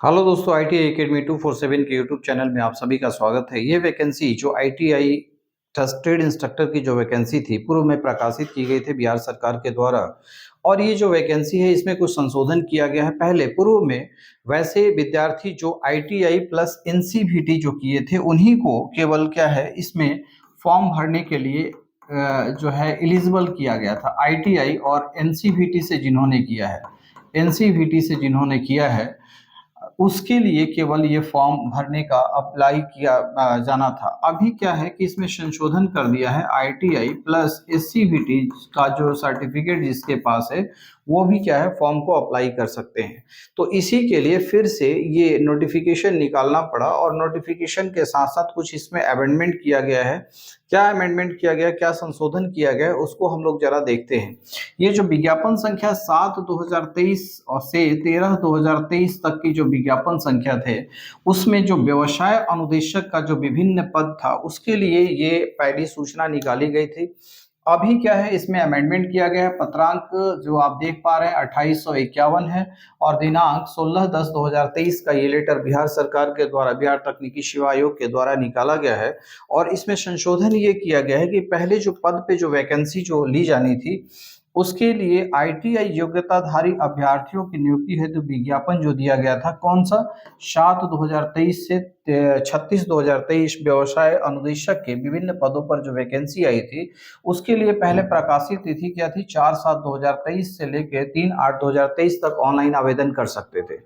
Hello दोस्तों, ITI academy 247 के YouTube channel में आप सभी का स्वागत है। ये वैकेंसी जो ITI ट्रस्टेड इंस्ट्रक्टर की जो वैकेंसी थी, पूर्व में प्रकाशित की गई थी बिहार सरकार के द्वारा। और ये जो वैकेंसी है, इसमें कुछ संशोधन किया गया है। पहले पूर्व में वैसे विद्यार्थी जो ITI प्लस NCVT जो किए थे, उन्हीं को केवल क्या है इसमें फॉर्म भरने के लिए जो है एलिजिबल किया गया था। ITI और NCVT से जिन्होंने किया है, NCVT से जिन्होंने किया है उसके लिए केवल ये फॉर्म भरने का अप्लाई किया जाना था। अभी क्या है कि इसमें संशोधन कर दिया है। ITI प्लस SCVT का जो सर्टिफिकेट जिसके पास है, वो भी क्या है फॉर्म को अप्लाई कर सकते हैं। तो इसी के लिए फिर से ये नोटिफिकेशन निकालना पड़ा, और नोटिफिकेशन के साथ साथ कुछ इसमें अमेंडमेंट किया गया है। क्या अमेंडमेंट किया गया, क्या संशोधन किया गया, उसको हम लोग जरा देखते हैं। ये जो विज्ञापन संख्या 7/2023 और से 13/2023 तक की जो विज्ञापन संख्या थे, उसमें जो व्यवसाय अनुदेशक का जो विभिन्न पद था, उसके लिए ये पहली सूचना निकाली गई थी। अभी क्या है इसमें अमेंडमेंट किया गया है। पत्रांक जो आप देख पा रहे हैं 2851 है, और दिनांक 16/10/2023 का ये लेटर बिहार सरकार के द्वारा, बिहार तकनीकी सेवा आयोग के द्वारा निकाला गया है। और इसमें संशोधन ये किया गया है कि पहले जो पद पे जो वैकेंसी जो ली जानी थी, उसके लिए ITI योग्यताधारी अभ्यर्थियों की नियुक्ति हेतु विज्ञापन जो दिया गया था, कौन सा, 7/2023 से 36/2023 व्यवसाय अनुदेशक के विभिन्न पदों पर जो वैकेंसी आई थी, उसके लिए पहले प्रकाशित तिथि क्या थी, 4/7/2023 से लेकर 3/8/2023 तक ऑनलाइन आवेदन कर सकते थे।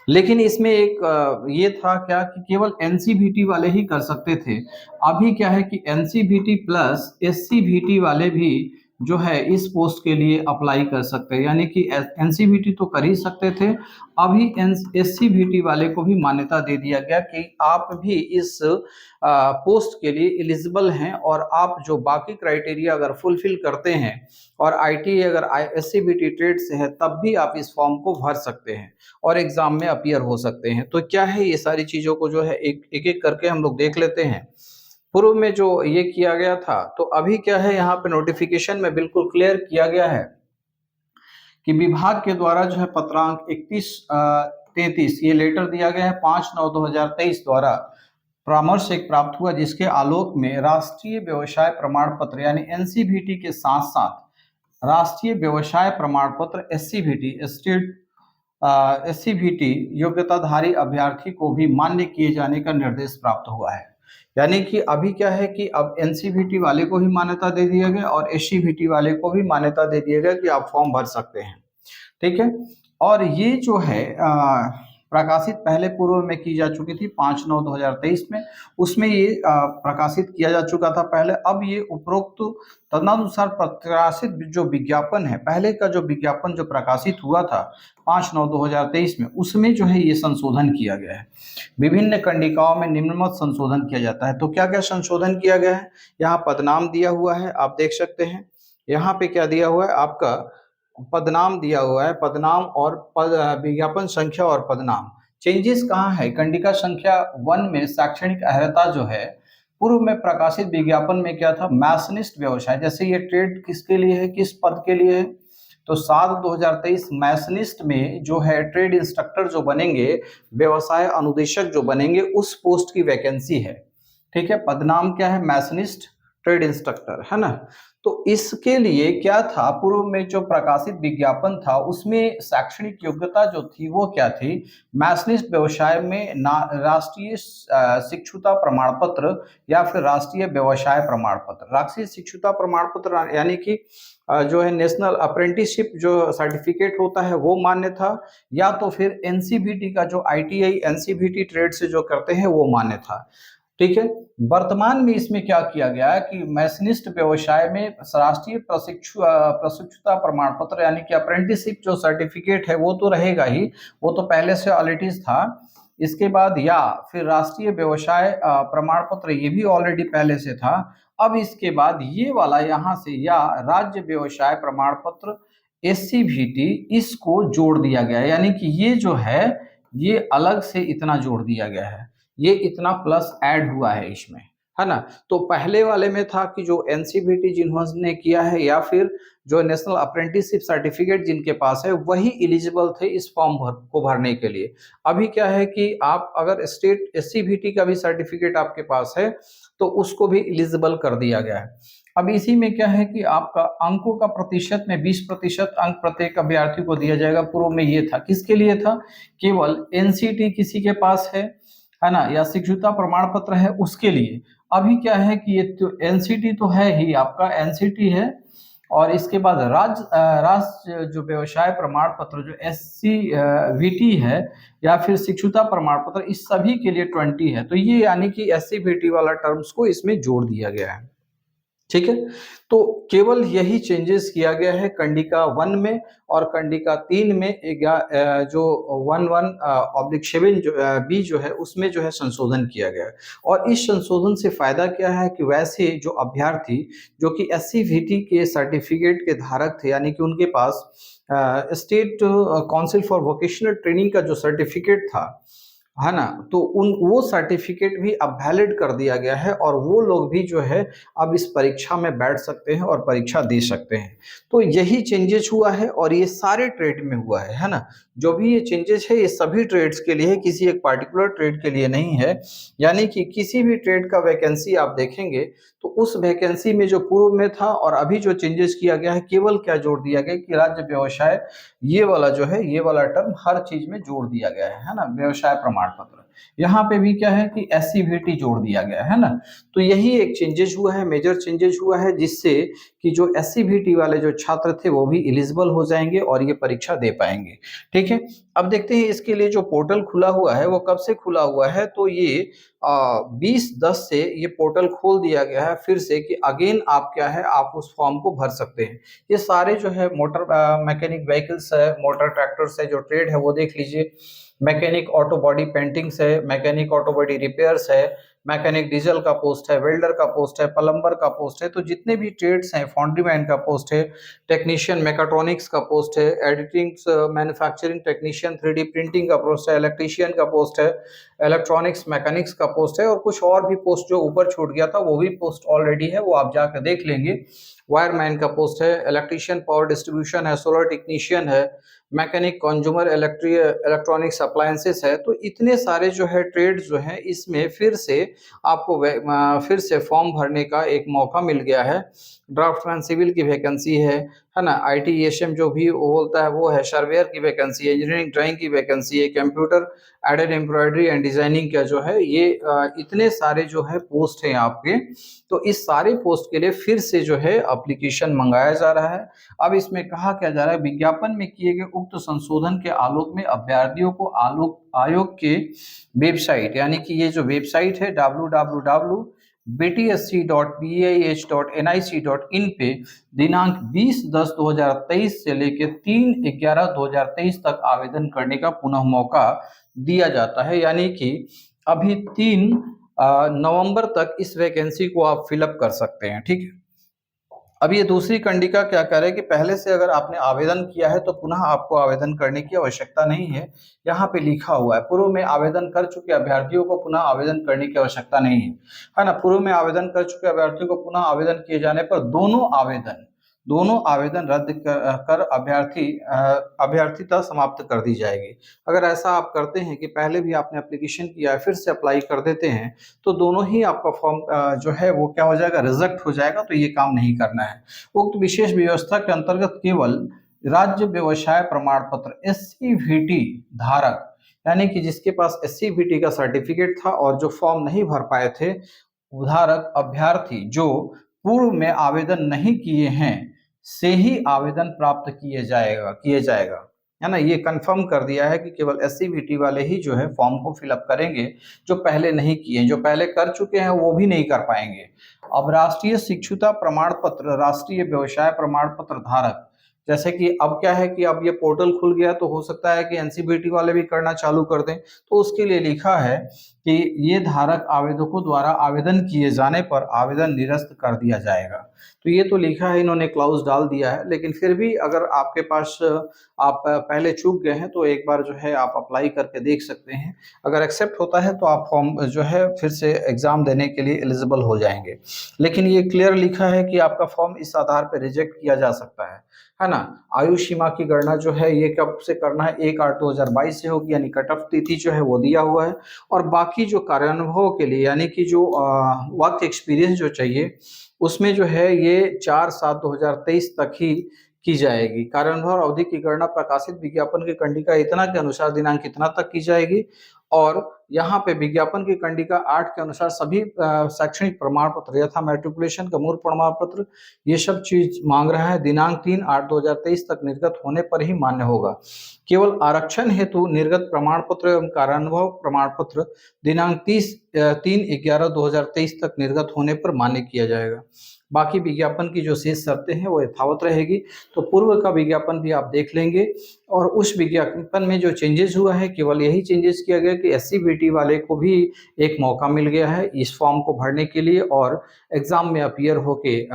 लेकिन इसमें एक ये था क्या कि केवल NCVT वाले ही कर सकते थे। अभी क्या है कि NCVT प्लस SCVT वाले भी जो है इस पोस्ट के लिए अप्लाई कर सकते हैं। यानी कि NCVT तो कर ही सकते थे, अभी SCVT वाले को भी मान्यता दे दिया गया कि आप भी इस पोस्ट के लिए एलिजिबल हैं, और आप जो बाकी क्राइटेरिया अगर फुलफिल करते हैं और ITI अगर SCVT ट्रेड से है, तब भी आप इस फॉर्म को भर सकते हैं और एग्जाम में अपीयर हो सकते हैं। तो क्या है, ये सारी चीजों को जो है एक एक करके हम लोग देख लेते हैं। पूर्व में जो ये किया गया था, तो अभी क्या है यहाँ पे नोटिफिकेशन में बिल्कुल क्लियर किया गया है कि विभाग के द्वारा जो है पत्रांक 31-33 ये लेटर दिया गया है 5/9/2023 द्वारा परामर्श एक प्राप्त हुआ, जिसके आलोक में राष्ट्रीय व्यवसाय प्रमाण पत्र यानी NCVT के साथ साथ राष्ट्रीय व्यवसाय प्रमाण पत्र SCVT योग्यताधारी अभ्यर्थी को भी मान्य किए जाने का निर्देश प्राप्त हुआ है। यानी कि अभी क्या है कि अब NCVT वाले को भी मान्यता दे दिया गया और SCVT वाले को भी मान्यता दे दिया गया कि आप फॉर्म भर सकते हैं। ठीक है। और ये जो है प्रकाशित पहले पूर्व में की जा चुकी थी 5/9/2023 में, उसमें ये प्रकाशित किया जा चुका था पहले। अब ये उपरोक्त तदनुसार प्रकाशित जो विज्ञापन है, पहले का जो विज्ञापन जो प्रकाशित हुआ था 5/9/2023 में, उसमें जो है ये संशोधन किया गया है। विभिन्न कंडिकाओं में निम्नमत संशोधन किया जाता है। तो क्या क्या संशोधन किया गया है, यहाँ पदनाम दिया हुआ है, आप देख सकते हैं। यहाँ पे क्या दिया हुआ है, आपका पदनाम दिया हुआ है, पदनाम और विज्ञापन संख्या और पदनाम। चेंजेस कहाँ है, कंडिका संख्या 1 में शैक्षणिक अर्हता जो है, पूर्व में प्रकाशित विज्ञापन में क्या था, मैसनिस्ट व्यवसाय, जैसे ये ट्रेड किसके लिए है, किस पद के लिए है, तो 7/2023 मैसनिस्ट में जो है ट्रेड इंस्ट्रक्टर जो बनेंगे, व्यवसाय अनुदेशक जो बनेंगे, उस पोस्ट की वैकेंसी है। ठीक है, पदनाम क्या है, मैसनिस्ट ट्रेड इंस्ट्रक्टर, है ना। तो इसके लिए क्या था, पूर्व में जो प्रकाशित विज्ञापन था उसमें शैक्षणिक योग्यता जो थी वो क्या थी, मैसनिस्ट व्यवसाय में राष्ट्रीय शिक्षुता प्रमाण पत्र या फिर राष्ट्रीय व्यवसाय प्रमाण पत्र। राष्ट्रीय शिक्षुता प्रमाण पत्र यानी कि जो है नेशनल अप्रेंटिसशिप जो सर्टिफिकेट होता है वो मान्य था, या तो फिर NCVT का जो ITI NCVT ट्रेड से जो करते हैं वो मान्य था। ठीक है। वर्तमान में इसमें क्या किया गया है कि मैसनिस्ट व्यवसाय में राष्ट्रीय प्रशिक्षुता प्रमाण पत्र यानी कि अप्रेंटिसशिप जो सर्टिफिकेट है वो तो रहेगा ही, वो तो पहले से ऑलरेडी था। इसके बाद या फिर राष्ट्रीय व्यवसाय प्रमाण पत्र, ये भी ऑलरेडी पहले से था। अब इसके बाद ये वाला यहाँ से या राज्य व्यवसाय प्रमाण पत्र SCVT, इसको जोड़ दिया गया है। यानी कि ये जो है ये अलग से इतना जोड़ दिया गया है, ये इतना प्लस ऐड हुआ है इसमें। है ना? तो पहले वाले में था कि जो एनसीवीटी जिन्होंने किया है या फिर जो नेशनल अप्रेंटिसशिप सर्टिफिकेट जिनके पास है वही एलिजिबल थे इस फॉर्म को भरने के लिए। अभी क्या है कि आप अगर स्टेट एससीवीटी का भी सर्टिफिकेट आपके पास है तो उसको भी एलिजिबल कर दिया गया है। अब इसी में क्या है कि आपका अंकों का प्रतिशत में 20% अंक प्रत्येक अभ्यर्थी को दिया जाएगा। पूर्व में ये था, किसके लिए था? केवल एनसीटी किसी के पास है ना, या शिक्षुता प्रमाण पत्र है उसके लिए। अभी क्या है कि ये तो एनसीटी तो है ही, आपका एनसीटी है और इसके बाद राज्य जो व्यवसाय प्रमाण पत्र जो एससी वीटी है या फिर शिक्षुता प्रमाण पत्र, इस सभी के लिए 20 है। तो ये यानी कि एससी वीटी वाला टर्म्स को इसमें जोड़ दिया गया है। ठीक है, तो केवल यही चेंजेस किया गया है कंडिका 1 में, और कंडिका 3 में जो 11/7 जो बी जो है उसमें जो है संशोधन किया गया है। और इस संशोधन से फायदा क्या है कि वैसे जो अभ्यर्थी जो कि एससीवीटी के सर्टिफिकेट के धारक थे, यानी कि उनके पास state council for vocational training का जो सर्टिफिकेट था, है ना, तो वो सर्टिफिकेट भी अब वैलिड कर दिया गया है और वो लोग भी जो है अब इस परीक्षा में बैठ सकते हैं और परीक्षा दे सकते हैं। तो यही चेंजेस हुआ है और ये सारे ट्रेड में हुआ है ना। जो भी ये चेंजेस है ये सभी ट्रेड्स के लिए है, किसी एक पार्टिकुलर ट्रेड के लिए नहीं है। यानी कि किसी भी ट्रेड का वैकेंसी आप देखेंगे तो उस वैकेंसी में जो पूर्व में था और अभी जो चेंजेस किया गया है, केवल क्या जोड़ दिया गया कि राज्य व्यवसाय, ये वाला जो है ये वाला टर्म हर चीज में जोड़ दिया गया है ना, व्यवसाय प्रमाण पत्र। यहाँ पे भी क्या है कि एससीवीटी जोड़ दिया गया है ना। तो यही एक चेंजेस हुआ है, मेजर चेंजेस हुआ है, जिससे कि जो एससीवीटी वाले जो छात्र थे वो भी एलिजिबल हो जाएंगे और ये परीक्षा दे पाएंगे। ठीक है, अब देखते हैं इसके लिए जो पोर्टल खुला हुआ है वो कब से खुला हुआ है। तो ये 20/10 से ये पोर्टल खोल दिया गया है फिर से कि अगेन आप क्या है आप उस फॉर्म को भर सकते हैं। ये सारे जो है मोटर मैकेनिक व्हीकल्स है, मोटर ट्रैक्टर्स है, जो ट्रेड है वो देख लीजिए। मैकेनिक ऑटो बॉडी पेंटिंग्स है, मैकेनिक ऑटो बॉडी रिपेयर्स है, मैकेनिक डीजल का पोस्ट है, वेल्डर का पोस्ट है, प्लम्बर का पोस्ट है। तो जितने भी ट्रेड्स हैं, फाउंड्रीमैन का पोस्ट है, टेक्नीशियन मैकेट्रॉनिक्स का पोस्ट है, editing manufacturing technician, 3D printing का पोस्ट है, इलेक्ट्रीशियन का पोस्ट है, इलेक्ट्रॉनिक्स मैकेनिक्स का पोस्ट है, और कुछ और भी पोस्ट जो ऊपर छूट गया था वो भी पोस्ट ऑलरेडी है, वो आप जाकर देख लेंगे। वायरमैन का पोस्ट है, इलेक्ट्रीशियन पावर डिस्ट्रीब्यूशन है, सोलर टेक्नीशियन है, मैकेनिक कंज्यूमर इलेक्ट्रॉनिक्स अप्लायंसेस है। तो इतने सारे जो है ट्रेड जो है इसमें फिर से आपको फिर से फॉर्म भरने का एक मौका मिल गया है। ड्राफ्टमैन सिविल की वैकेंसी है ना, ITESM जो भी वो बोलता है वो है, सर्वेयर की वैकेंसी है, इंजीनियरिंग ड्राइंग की वैकेंसी है, computer aided embroidery and designing का जो है ये इतने सारे जो है पोस्ट हैं आपके। तो इस सारे पोस्ट के लिए फिर से जो है एप्लीकेशन मंगाया जा रहा है। अब इसमें कहा क्या जा रहा है, विज्ञापन में किए गए उक्त संशोधन के आलोक में अभ्यर्थियों को आयोग के वेबसाइट, यानी कि ये जो वेबसाइट है www.btsc.pih.nic.in पे दिनांक 20/10/2023 से लेकर 3/11/2023 तक आवेदन करने का पुनः मौका दिया जाता है। यानी कि अभी 3 नवंबर तक इस वैकेंसी को आप फिलअप कर सकते हैं। ठीक है, अब ये दूसरी कंडिका क्या कह रहे हैं कि पहले से अगर आपने आवेदन किया है तो पुनः आपको आवेदन करने की आवश्यकता नहीं है। यहाँ पे लिखा हुआ है पूर्व में आवेदन कर चुके अभ्यर्थियों को पुनः आवेदन करने की आवश्यकता नहीं है ना। पूर्व में आवेदन कर चुके अभ्यर्थियों को पुनः आवेदन किए जाने पर दोनों आवेदन रद्द कर अभ्यर्थिता समाप्त कर दी जाएगी। अगर ऐसा आप करते हैं कि पहले भी आपने एप्लीकेशन किया है फिर से अप्लाई कर देते हैं तो दोनों ही आपका फॉर्म जो है वो क्या हो जाएगा, रिजेक्ट हो जाएगा। तो ये काम नहीं करना है। उक्त विशेष व्यवस्था के अंतर्गत केवल राज्य व्यवसाय प्रमाण पत्र SCVT धारक, यानी कि जिसके पास SCVT का सर्टिफिकेट था और जो फॉर्म नहीं भर पाए थे, उधारक अभ्यर्थी जो पूर्व में आवेदन नहीं किए हैं से ही आवेदन प्राप्त किए जाएगा, है ना। ये कंफर्म कर दिया है कि केवल SCVT वाले ही जो है फॉर्म को फिलअप करेंगे, जो पहले नहीं किए, जो पहले कर चुके हैं वो भी नहीं कर पाएंगे। अब राष्ट्रीय शिक्षुता प्रमाण पत्र, राष्ट्रीय व्यवसाय प्रमाण पत्र धारक जैसे कि अब क्या है कि अब ये पोर्टल खुल गया तो हो सकता है कि एनसीबीटी वाले भी करना चालू कर दें। तो उसके लिए लिखा है कि ये धारक आवेदकों द्वारा आवेदन किए जाने पर आवेदन निरस्त कर दिया जाएगा। तो ये तो लिखा है, इन्होंने क्लाउज डाल दिया है, लेकिन फिर भी अगर आपके पास आप पहले चूक गए हैं तो एक बार जो है आप अप्लाई करके देख सकते हैं। अगर एक्सेप्ट होता है तो आप फॉर्म जो है फिर से एग्जाम देने के लिए एलिजिबल हो जाएंगे। लेकिन ये क्लियर लिखा है कि आपका फॉर्म इस आधार पर रिजेक्ट किया जा सकता है ना। आयु सीमा की गणना जो है ये कब से करना है, 1/8/2022 से होगी, यानी कट ऑफ तिथि जो है वो दिया हुआ है। और बाकी जो कार्यानुभव के लिए यानी कि जो वर्क एक्सपीरियंस जो चाहिए उसमें जो है ये 4/7/2023 तक ही की जाएगी। कार्यानुभव अवधि की गणना प्रकाशित विज्ञापन की कंडिका इतना के अनुसार दिनांक इतना तक की जाएगी। और यहाँ पे विज्ञापन की कंडिका 8 के अनुसार सभी शैक्षणिक प्रमाण पत्र यथा मैट्रिकुलेशन का मूल प्रमाण पत्र ये सब चीज मांग रहा है, दिनांक 3/8/2023 तक निर्गत होने पर ही मान्य होगा। केवल आरक्षण हेतु निर्गत प्रमाण पत्र एवं कार्यानुभव प्रमाण पत्र दिनांक 3/11/2023 तक निर्गत होने पर मान्य किया जाएगा। बाकी विज्ञापन की जो शेष शर्तें हैं वो यथावत रहेगी। तो पूर्व का विज्ञापन भी आप देख लेंगे और उस विज्ञापन में जो चेंजेस हुआ है केवल यही चेंजेस किया गया कि एससीबीटी वाले को भी एक मौका मिल गया है इस फॉर्म को भरने के लिए और एग्जाम में अपीयर होके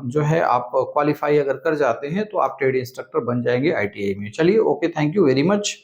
जो है आप क्वालिफाई अगर कर जाते हैं तो आप ट्रेड इंस्ट्रक्टर बन जाएंगे आईटीआई में। चलिए, okay, thank you very much.